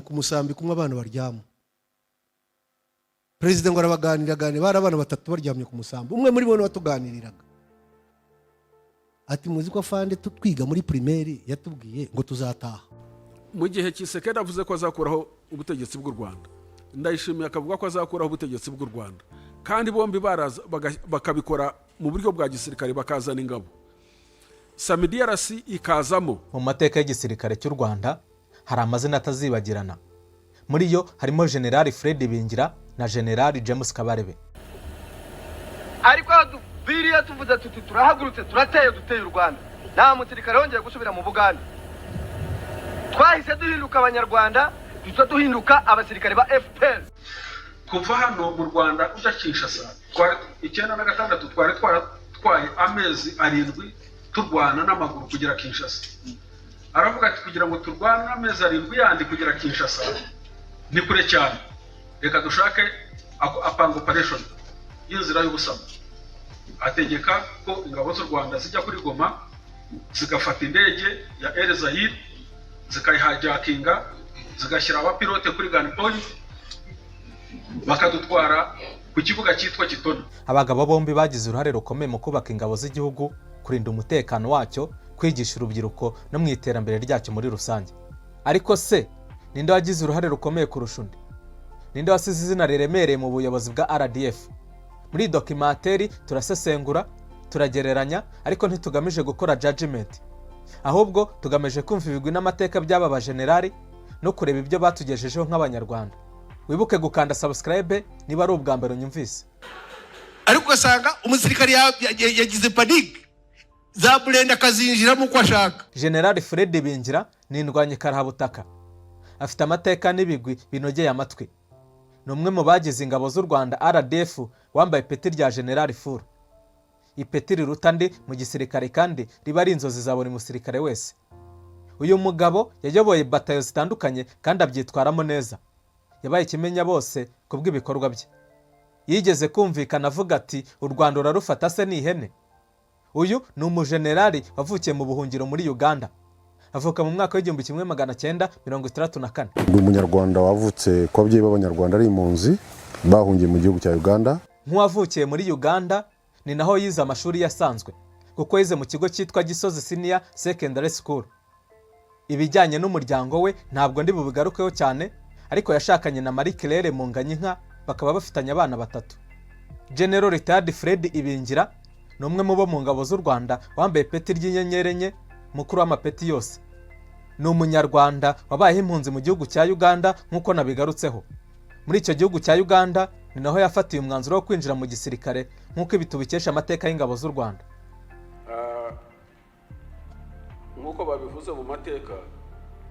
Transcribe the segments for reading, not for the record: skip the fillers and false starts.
ku musambi kumwe abantu baryama. Perezida ngo arabaganira bari abana batatu baryamye ku musambi, umwe muri bo watuganiriraga ati muzi ko afande twiga muri primaire yatubwiye ngo tuzataha. Mu gihe Kisekedi avuze ko azakuraho ubutegetsi bw'u Rwanda, Ndayishimiye akavuga ko azakuraho ubutegetsi bw'u Rwanda, kandi bombi baraza bakabikora mu buryo bwa gisirikare, bakazana ingabo. DRC ikazamo. Mu mateka y'igisirikare cy'u Rwanda hari amazina atazibagirana. Muri yo harimo Gen Fred IBINGIRA na Gen James KABAREBE. Ariko duviriye tuvuze tuti turahagurutse duteye u Rwanda, nta musirikare wongeye gusubira mu Buganda. Twahise duhinduka abanyarwanda, duhinduka abasirikare ba FPR. Kuva hano mu Rwanda uja Kinshasa, 1996 twari twaratwaye amezi 7 turwana n'amaguru kugera Kinshasa. Aravuga ati kugira ngo turwane amezi 7 yandi kugera Kinshasa ni kure cyane, reka dushake apanga operation y'inzira y'ubusamo. Ategeka ko ingabo z'u Rwanda zijya kuri Goma, zigafata indege ya Air Zaire, zikayihajakinga, zigashyira abapilote kuri gun point, bakadutwara ku kibuga cyitwa Kitona. Abagabo bombi bagize uruhare rukomeye mu kubaka ingabo z'igihugu, kurinda umutekano wacyo, kwigisha urubyiruko no mu iterambere ryacyo muri rusange. Ariko se ninde wagize uruhare rukomeye kurusha undi? Ninde wasize izina riremereye mu buyobozi bwa RDF? Muri documentary turasesengura, turagereranya, ariko ntitugamije gukora judgment, ahubwo tugamije kumva ibigwi n'amateka by'aba bageneral no kureba ibyo batugejejeho nk'abanyarwanda. Wibuke gukanda subscribe niba ari ubwa mbere unyumvise. Ariko ugasanga umusirikare yagize panique, za burenda kazinjiramo uko ashaka. Gen Fred IBINGIRA ni indwanyi karahabutaka, afite amateka n'ibigwi binogeye amatwi. Ni umwe mu bagize ingabo z'u Rwanda RDF wambaye ipeti rya General Furu. Ipeti riruta ndi mu gisirikare kandi riba ari inzozi za buri musirikare wese. Uyu mugabo yayoboye batayo zitandukanye kandi abyitwaramo neza. Yabaye kimenya bose kubw'ibikorwa bye. Yigeze kumvikana avuga ati u Rwanda rurarufata se ni ihene. Uyu ni umugenerali wavukiye mu buhungiro muri Uganda. Avuka mu mwaka w'1964. Ndi umunyarwanda wavutse kwa ababyeyi b'abanyarwanda ari impunzi bahungiye mu gihugu cya Uganda. Nk'uwavukiye muri Uganda ni naho yize amashuri yasanzwe, kuko yize mu kigo cyitwa Gisozi Senior Secondary School. Ibijyanye n'umuryango we ntabwo ndi bubigarukeho cyane, ariko yashakanye na Marie Claire Munganyinka, bakaba bafitanye abana 3. General Retired Fred IBINGIRA ni umwe mu bo mu ngabo z'u Rwanda wambaye peti ry'inyenyeri enye, mukuru w'amapeti yose. Ni umunyarwanda wabayeho impunzi mu gihugu cya Uganda nk'uko nabigarutseho. Muri icyo gihugu cya Uganda ni naho yafatiye umwanzuro wo kwinjira mu gisirikare nk'uko bitubikesha amateka y'ingabo z'u Rwanda. Nk'uko babivuze mu mateka,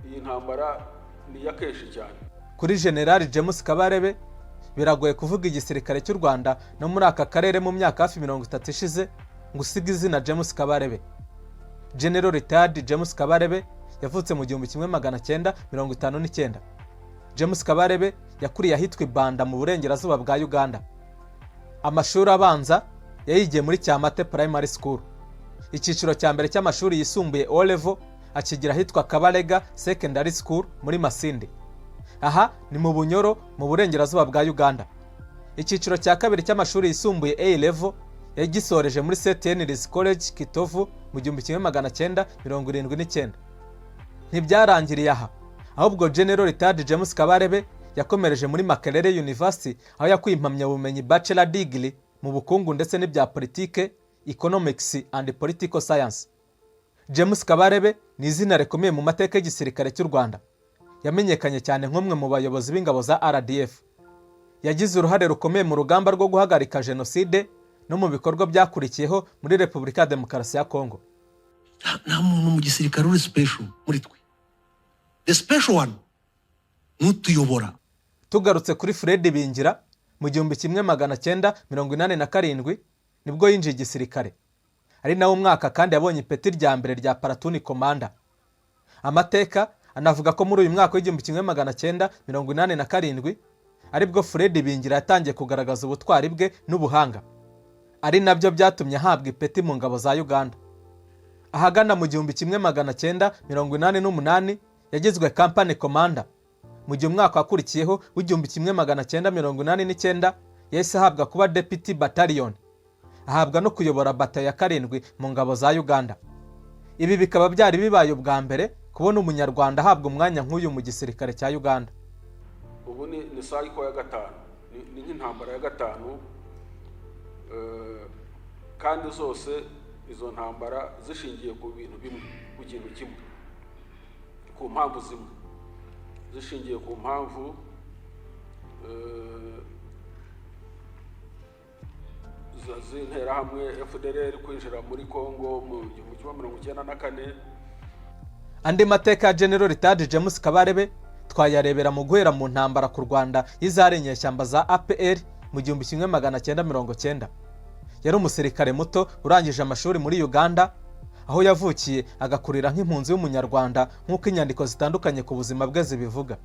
iyi ntambara ni yakeshi cyane. Kuri Gen James KABAREBE biragoye kuvuga igisirikare cy'u Rwanda no muri aka karere mu myaka hafi 30 ishize ngo usige izina James KABAREBE. General Retired James KABAREBE yavutse mu 1959. James KABAREBE yakuriye ahitwa Ibanda mu burengerazuba bwa Uganda. Amashuri abanza yayigiye muri Cyamate Primary School. Icyiciro cya mbere cy'amashuri yisumbuye O level akigira ahitwa Kabarega Secondary School muri Masindi. Aha ni mu Bunyoro mu burengerazuba bwa Uganda. Icyiciro cya kabiri cy'amashuri yisumbuye A level yagisoreje muri St Henry's College Kitovu mu 1979. Ntibyarangiriye aha, ahubwo General Retired James KABAREBE yakomereje muri Makerere University aho yakuye impamyabumenyi Bachelor Degree mu bukungu ndetse n'ibya politike, economics and political science. James KABAREBE ni izina rikomeye mu mateka y'igisirikare cy'u Rwanda. Yamenyekanye cyane nk'umwe mu bayobozi b'ingabo za RDF. Yagize uruhare rukomeye mu rugamba rwo guhagarika jenoside no mu bikorwa byakurikiyeho muri Repubulika ya Demokarasi ya Kongo. Nta muntu mu gisirikare uri special muri twe. The special one n'utuyobora. Tugarutse kuri Fred IBINGIRA mu 1987 nibwo yinjiye igisirikare. Ari nawo mwaka kandi yabonye ipeti rya mbere rya Platoon Commander. Amateka anavuga ko muri uyu mwaka w'1987 aribwo Fred IBINGIRA yatangiye kugaragaza ubutwari bwe n'ubuhanga. Ari nabyo byatumye ahabwa ipeti mu ngabo za Uganda. Ahagana mu 1988 yagizwe Company Commander. mu gihe umwaka wakurikiyeho w'igihumbi kimwe magana cyenda 1989 yahise ahabwa kuba deputy battalion, ahabwa no kuyobora batayo ya 7 mu ngabo za Uganda. Ibi bikaba byari bibaye ubwa mbere kubona umunyarwanda ahabwa umwanya nk'uyu mu gisirikare cya Uganda. Ubu ni cy'u ya gatanu, ni nk'intambara ya gatanu, kandi zose izo ntambara zishingiye ku bintu bimwe, ku kintu kimwe, ku mpamvu zimwe, zishingiye ku mpamvu z'interahamwe FDLR kwinjira muri Congo mu 1994. Andi mateka ya General Retired James Kabarebe twayarebera mu guhera mu ntambara ku Rwanda y'izarengeye shyamba za APR mu 1990. Yari umusirikare muto urangije amashuri muri Uganda, aho yavukiye agakurira nk'impunzi y'umunyarwanda nk'uko inyandiko zitandukanye ku buzima bwe zibivuga.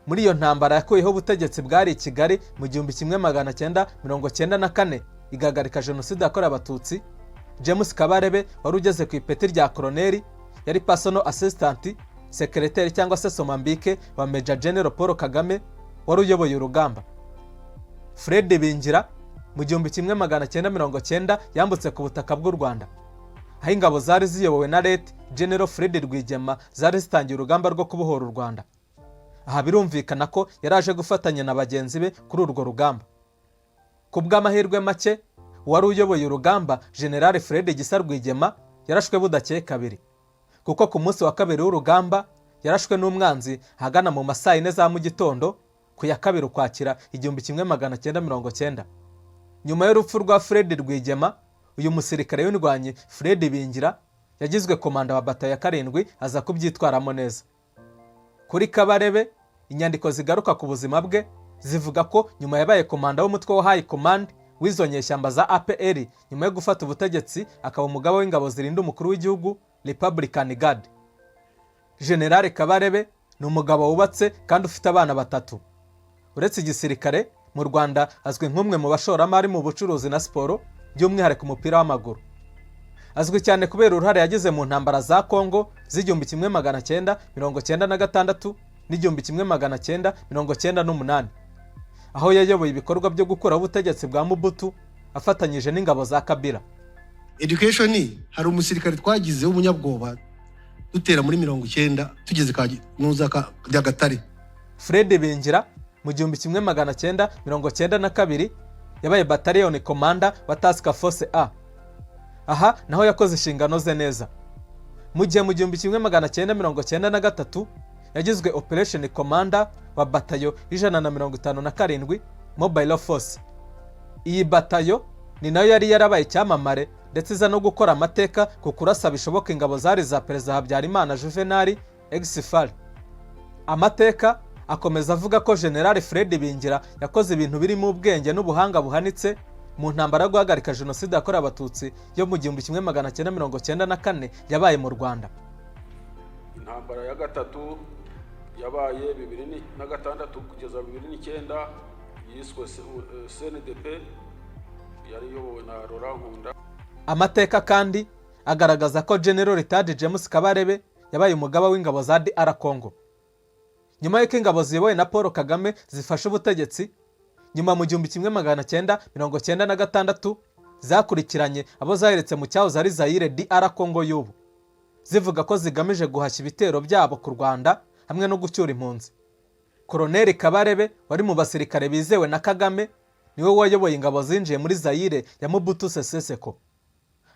Muri iyo ntambara yakuyeho ubutegetsi bwari i Kigali mu 1994 igahagarika jenoside yakorewe abatutsi. James Kabarebe wari ugeze ku ipeti rya koloneli, yari personal assistant secretary cyangwa se somambike wa Major General Paul Kagame wari uyoboye urugamba. Fred Ibingira mu 1990 yambutse ku butaka bw'u Rwanda, aho ingabo zari ziyobowe na Lt General Fred Rwigema zari zitangiye urugamba rwo kubohora u Rwanda. Aha birumvikana ko yaraje gufatanya na bagenzi be kuri urwo rugamba. Ku bw'amahirwe make, wari uyoboye urugamba General Fred Gisa Rwigema yarashwe budakeye kabiri, kuko ku munsi wa kabiri w'urugamba yarashwe n'umwanzi hagana mu masaa 4 za mu gitondo ku ya kabiri Ukwakira 1990. Nyuma y'urupfu rwa Fred Rwigema, uyu musirikare w'indwanyi Fred Ibingira yagizwe komanda wa batayo ya 7 aza kubyitwaramo neza. Kuri Kabarebe, inyandiko zigaruka ku buzima bwe zivuga ko nyuma yabaye komanda w'umutwe wa High Command w'izo nyeshyamba za APR, nyuma yo gufata ubutegetsi akaba umugaba w'ingabo zirinda umukuru w'igihugu Republican Guard. General Kabarebe ni umugabo wubatse kandi ufite abana 3. Uretse igisirikare, mu Rwanda azwi nk'umwe mu bashoramari mu bucuruzi na siporo, by'umwihariko umupira w'amaguru. Azwi cyane kubera uruhare yagize mu ntambara za Congo z'igihumbi 1996 n'igihumbi 1998, aho yayoboye ibikorwa byo gukuraho ubutegetsi bwa Mobutu afatanyije n'ingabo za Kabila. Education, hari umusirikare twagize w'umunyabwoba dutera muri 90 tugeze kanuza ka Gatare. Fred Ibingira mu 1992 yabaye battalion commander wa Task Force A. Aha naho yakoze inshingano ze neza. Mu gihe mu 1993 yagizwe Operation Commander wa batayo 157 Mobile Force. Iyi batayo ni nayo yari yarabaye cyamamare ndetse iza no gukora amateka ku kurasa bishoboka ingabo zari za Perezida Habyarimana Juvenal Exfal. Amateka akomeza avuga ko General Fred Ibingira yakoze ibintu birimo ubwenge n'ubuhanga buhanitse mu ntambara yo guhagarika jenoside yakorewe abatutsi yo mu 1994 yabaye mu Rwanda. Intambara ya gatatu yabaye 2006 kugeza 2009 yiswe CNDP, yari yobowe na Nkunda. Amateka kandi agaragaza ko General Retired James Kabarebe yabaye umugaba w'ingabo za DR Congo. Nyuma y'uko ingabo ziyobowe na Paul Kagame zifashe ubutegetsi, nyuma mu 1996 zakurikiranye abo zaheretse mu cyahoze ari Zaire DR Congo y'ubu, zivuga ko zigamije guhashya ibitero byabo ku Rwanda hamwe no gucyura impunzi. Colonel Kabarebe wari mu basirikare bizewe na Kagame niwe wayoboye ingabo zinjiye muri Zaire ya Mobutu Sese Seko.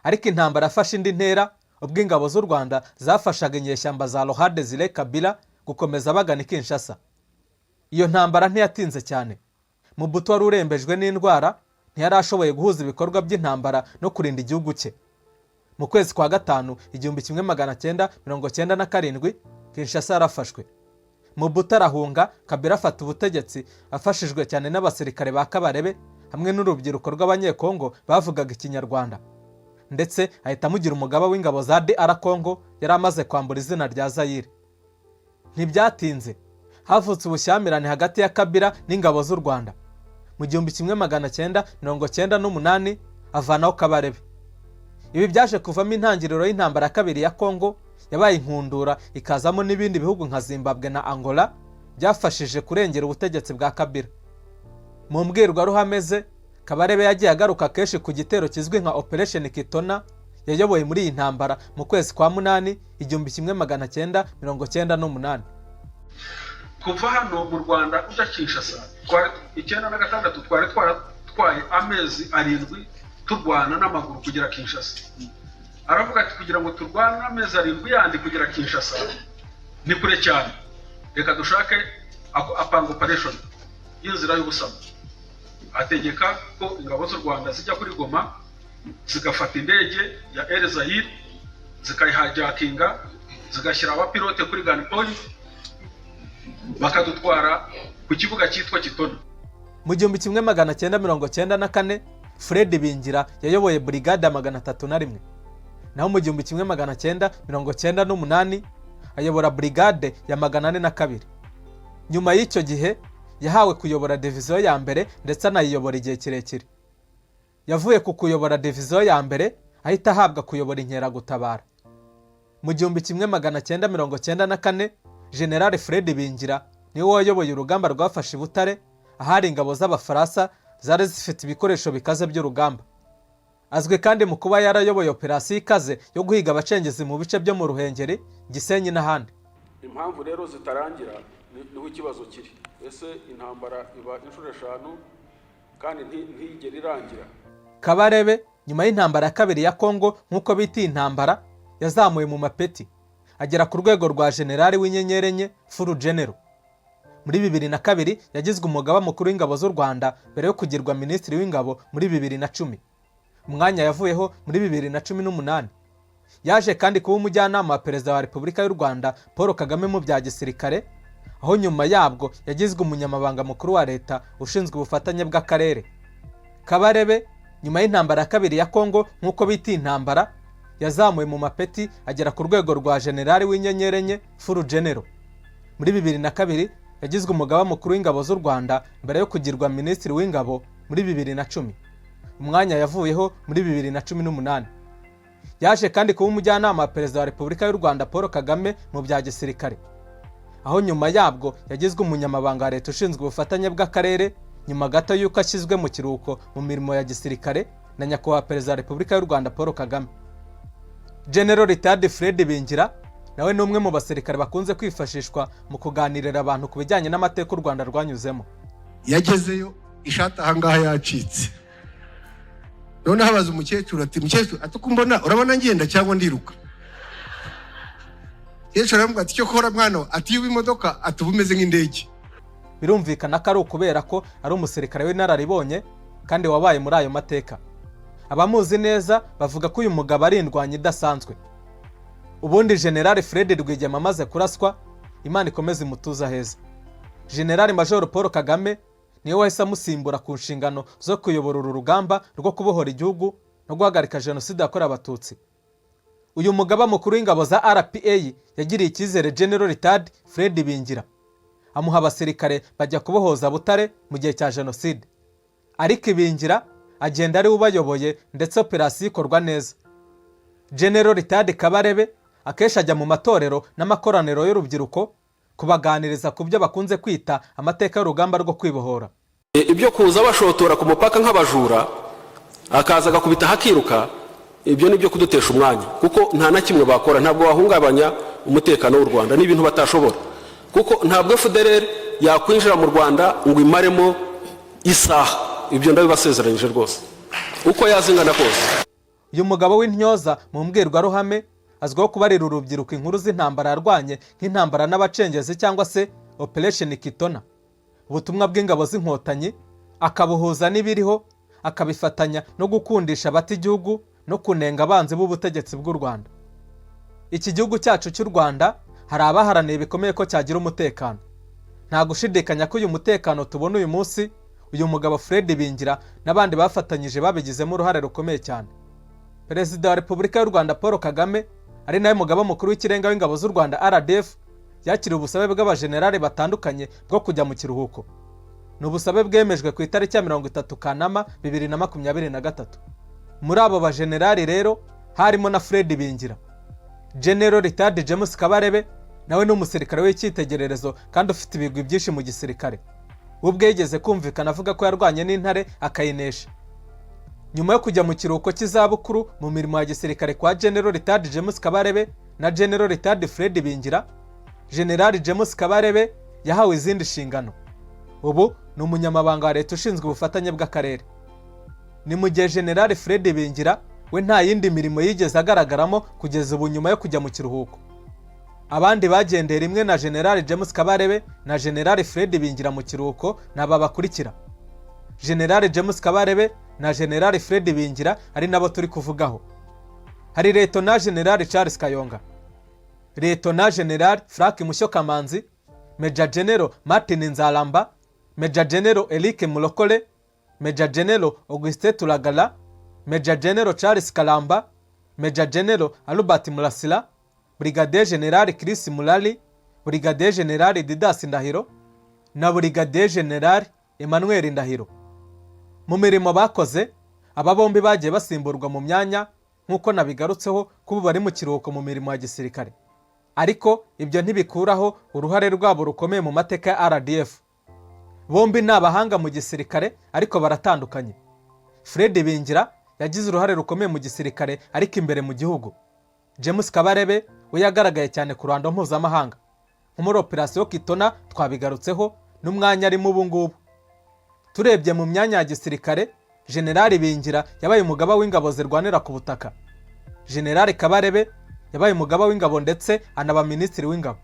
Ariko intambara yafashe indi ntera ubwo ingabo z'u Rwanda zafashaga inyeshyamba za Rwanda RDF Kabila gukomeza bagana Kinshasa. Iyo ntambara ntiyatinze cyane. Mobutu wari urembejwe n'indwara ntiyarashoboye guhuza ibikorwa by'intambara no kurinda igihugu cye. Mu kwezi kwa gatanu 1997 Kinshasa yarafashwe. Mobutu arahunga, Kabila afata ubutegetsi afashijwe cyane n'abasirikare ba Kabarebe hamwe n'urubyiruko rw'abanyekongo bavugaga ikinyarwanda, ndetse ahita amugira umugaba w'ingabo za DR Congo yari amaze kwambura izina rya Zaire. Ntibyatinze havutse ubushyamirane hagati ya Kabila n'ingabo z'u Rwanda. Mu 1998 avanaho Kabarebe. Ibi byaje kuvamo intangiriro y'intambara ya kabiri ya Congo yabaye inkundura ikazamo n'ibindi bihugu nka Zimbabwe na Angola byafashije kurengera ubutegetsi bwa Kabila. Mu mbwirwaruhame ze, Kabarebe yagiye agaruka kenshi ku gitero kizwi nka Operation Kitona yayoboye muri iyi ntambara mu kwezi kwa munani 1998. Kuva hano mu Rwanda ujya Kinshasa, twari 1996 twari twaratwaye amezi 7 turwana n'amaguru kugera Kinshasa. Aravuga ati kugira ngo turwane amezi 7 yandi kugera Kinshasa ni kure cyane, reka dushake apanga operation y'inzira y'ubusamo. Ategeka ko ingabo z'u Rwanda zijya kuri Goma zigafata indege ya Air Zaire zikayihajakinga zigashyira abapilote kuri gun point bakadutwara ku kibuga cyitwa Kitona. Mu 1994 Fred IBINGIRA yayoboye brigade 301, naho mu 1998 ayobora brigade ya 402. Nyuma y'icyo gihe yahawe kuyobora diviziyo ya mbere ndetse anayiyobora igihe kirekire. Yavuye ku kuyobora diviziyo ya mbere ahita ahabwa kuyobora inkeragutabara. Mu 1994 General Fred IBINGIRA niwe wayoboye urugamba rwafashe Butare, ahari ingabo z'Abafaransa zari zifite ibikoresho bikaze by'urugamba. Azwi kandi mu kuba yarayoboye operasiyo ikaze yo guhiga abacengezi mu bice byo mu Ruhengeri, Gisenyi n'ahandi. Impamvu rero zitarangira niho ikibazo kiri. Ese intambara iba inshuro 5 kandi ntigera irangira. Kabarebe nyuma y'intambara ya kabiri ya Kongo nkuko bita intambara yazamuye mu mapeti agera ku rwego rwa generali w'inyenyeri enye furu general. Muri 2002 yagizwe umugaba mukuru w'ingabo z'u Rwanda mbere yo kugirwa minisitiri w'ingabo muri 2010. Umwanya yavuyeho muri 2018. Yaje kandi kuba umujyanama wa perezida wa Repubulika y'u Rwanda Paul Kagame mu bya gisirikare, aho nyuma yabwo yagizwe umunyamabanga mukuru wa leta ushinzwe ubufatanye bw'akarere. Kabarebe nyuma y'intambara ya kabiri ya Kongo nkuko bita intambara yazamuye mu mapeti agera ku rwego rwa generali w'inyenyeri enye furu general. Muri 2002 yagizwe umugaba mukuru w'ingabo z'u Rwanda mbere yo kugirwa minisitiri w'ingabo muri 2010. Umwanya yavuyeho muri 2018. Yaje kandi kuba umujyanama wa perezida wa Repubulika y'u Rwanda Paul Kagame mu bya gisirikare, aho nyuma yabwo yagizwe umunyamabanga wa leta ushinzwe ubufatanye bw'akarere nyuma gato y'uko ashyizwe mu kiruhuko mu mirimo ya gisirikare na nyakubahwa perezida wa Repubulika y'u Rwanda Paul Kagame. General Retired Fred IBINGIRA nawe ni umwe mu basirikare bakunze kwifashishwa mu kuganirira abantu ku bijyanye n'amateka u Rwanda rwanyuzemo. Yagezeyo ishati ahangaha yacitse, none habaza umukecuru ati mukecuru atukumbona urabona ngenda cyangwa ndiruka? Yesu aravuga ati cyo kora mwana ati yuba imodoka atubumeze nk'indege. Birumvikana ko ari ukubera ko ari umusirikare w'inararibonye kandi wabaye muri ayo mateka. Abamuzi neza bavuga ko uyu mugabo ari indwanyi idasanzwe. Ubundi General Fred Rwigema amaze kuraswa, Imana ikomeze imutuza heza, General Major Paul Kagame niwe wahise amusimbura ku nshingano zo kuyobora uru rugamba rwo kubohora igihugu no guhagarika jenoside yakorewe Abatutsi. Uyu mugaba mukuru w'ingabo za RPA yagiriye icyizere General Retired Fred IBINGIRA, amuha abasirikare bajya kubohoza Butare mu gihe cya jenoside. Ariko IBINGIRA agenda ari ubayoboye ndetse operasiyo ikorwa neza. General Retired Kabarebe akesha ajya mu matorero n'amakoraniro y'urubyiruko kubaganiriza ku byo bakunze kwita amateka y'urugamba rwo kwibohora. Ibyo kuza bashotora ku mupaka nk'abajura akaza gakubita hakiruka, ibyo nibyo kudutesha umwanya, kuko nta na kimwe bakora, ntabwo wahungabanya umutekano w'u Rwanda, n'ibintu batashobora, kuko ntabwo FDLR yakwinjira mu Rwanda ngo imaremo isaha. Ibyo ndabibasezeranyije rwose uko yazingana kose. Uyu mugabo w'intyoza mu mbwirwaruhame azwiho kubarira urubyiruko inkuru z'intambara yarwanye nk'intambara n'abacengezi cyangwa se Operation Kitona, ubutumwa bw'ingabo z'inkotanyi, akabuhuza n'ibiriho, akabifatanya no gukundisha abati igihugu no kunenga abanzi b'ubutegetsi bw'u Rwanda. Iki gihugu cyacu cy'u Rwanda hari abaharaniye bikomeye ko cyagira umutekano. Nta gushidikanya ko uyu mutekano tubona uyu munsi uyu mugabo Fred IBINGIRA n'abandi bafatanyije babigizemo uruhare rukomeye cyane. Perezida wa Repubulika y'u Rwanda Paul Kagame ari nawe mugaba mukuru w'ikirenga w'ingabo z'u Rwanda RDF yakiriye ubusabe bw'abageneral batandukanye bwo kujya mu kiruhuko. Ni ubusabe bwemejwe ku itariki ya 30 Kanama 2023. Muri abo bageneral rero harimo na Fred IBINGIRA. General Retired James Kabarebe nawe ni umusirikare w'icyitegererezo kandi ufite ibigwi byinshi mu gisirikare. ubwe yigeze kumvikana avuga ko yarwanye n'intare akayinesha. Nyuma yo kujya mu kiruhuko cy'izabukuru mu mirimo ya gisirikare kwa General Retired James Kabarebe na General Retired Fred IBINGIRA, General James Kabarebe yahawe izindi nshingano. Ubu ni umunyamabanga wa leta ushinzwe ubufatanye bw'akarere. Ni mu gihe General Fred IBINGIRA we nta yindi mirimo yigeze agaragaramo kugeza ubu nyuma yo kujya mu kiruhuko. Abandi bagendeye rimwe na General James Kabarebe na General Fred IBINGIRA mu kiruhuko naba bakurikira: General James Kabarebe na General Fred IBINGIRA ari nabo turi kuvugaho. Hari Lieutenant General Charles Kayonga, Lieutenant General Frank Mushokamanzi, Major General Martin Nzalamba, Major General Eric Mulokole, Major General Auguste Turagala, Major General Charles Kalamba, Major General Albert Murasira, Brigadier General Chris Mulali, Brigadier General Didas Ndahiro na Brigadier General Emmanuel Ndahiro. Mu mirimo bakoze, aba bombi bagiye basimburwa mu myanya nk'uko nabigarutseho kuba bari mu kiruhuko mu mirimo ya gisirikare. Ariko ibyo ntibikuraho uruhare rwabo rukomeye mu mateka ya RDF. Bombi ni abahanga mu gisirikare ariko baratandukanye. Fred IBINGIRA yagize uruhare rukomeye mu gisirikare ariko imbere mu gihugu. James Kabarebe we yagaragaye cyane ku ruhando mpuzamahanga. Nko muri Operation Kitona twabigarutseho n'umwanya ari mu bungubu. Turebye mu myanya ya gisirikare, General IBINGIRA yabaye umugaba w'ingabo zirwanira ku butaka. General Kabarebe yabaye umugaba w'ingabo ndetse anaba minisitiri w'ingabo.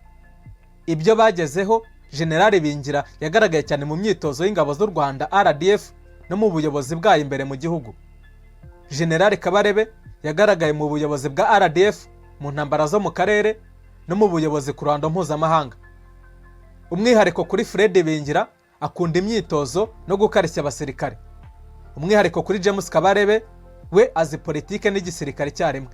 Ibyo bagezeho, General IBINGIRA yagaragaye cyane mu myitozo y'ingabo z'u Rwanda RDF no mu buyobozi bwayo imbere mu gihugu. General Kabarebe yagaragaye mu buyobozi bwa RDF mu ntambara zo mu karere no mu buyobozi ku ruhando mpuzamahanga. Umwihariko kuri Fred IBINGIRA, akunda imyitozo no gukarishya abasirikare. Umwihariko kuri James Kabarebe, we azi politike n'igisirikare cyarimwe.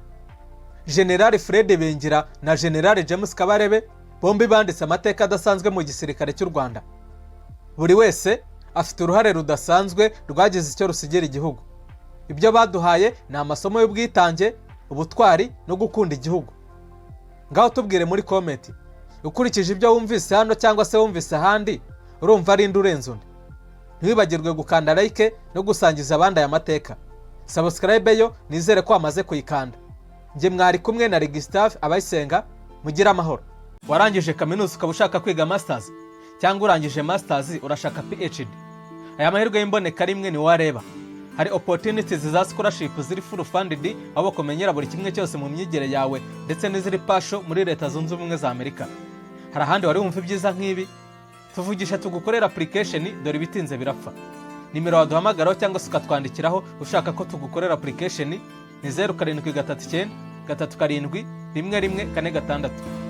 General Fred IBINGIRA na General James Kabarebe bombi banditse amateka adasanzwe mu gisirikare cy'u Rwanda. Buri wese afite uruhare rudasanzwe rwagize icyo rusigera igihugu. Ibyo baduhaye ni amasomo y'ubwitange, ubutwari no gukunda igihugu. Ngaho tubwire muri comment, ukurikije ibyo wumvise hano cyangwa se wumvise ahandi, urumva ari indi urenze undi. Ntiwibagirwe gukanda like no gusangiza abandi aya mateka. Subscribe yo nizere ko wamaze kuyikanda. Nge mwari kumwe na Gustave Abayisenga, mugira amahoro. Warangije kaminuza ukaba ushaka kwiga masters cyangwa urangije masters urashaka PhD, aya mahirwe y'imboneka rimwe ni wareba. Hari opportunities za scholarship ziri full funded, aho kumenyera buri kimwe cyose mu myigire yawe ndetse n'iziri pasho muri Leta Zunze Ubumwe za Amerika. Hari ahandi wari wumva ibyiza nk'ibi, tuvugisha tugukorera application, dore bitinze birapfa. Nimero waduhamagaraho cyangwa se ukatwandikiraho ushaka ko tugukorera application ni 0739 37 11 46.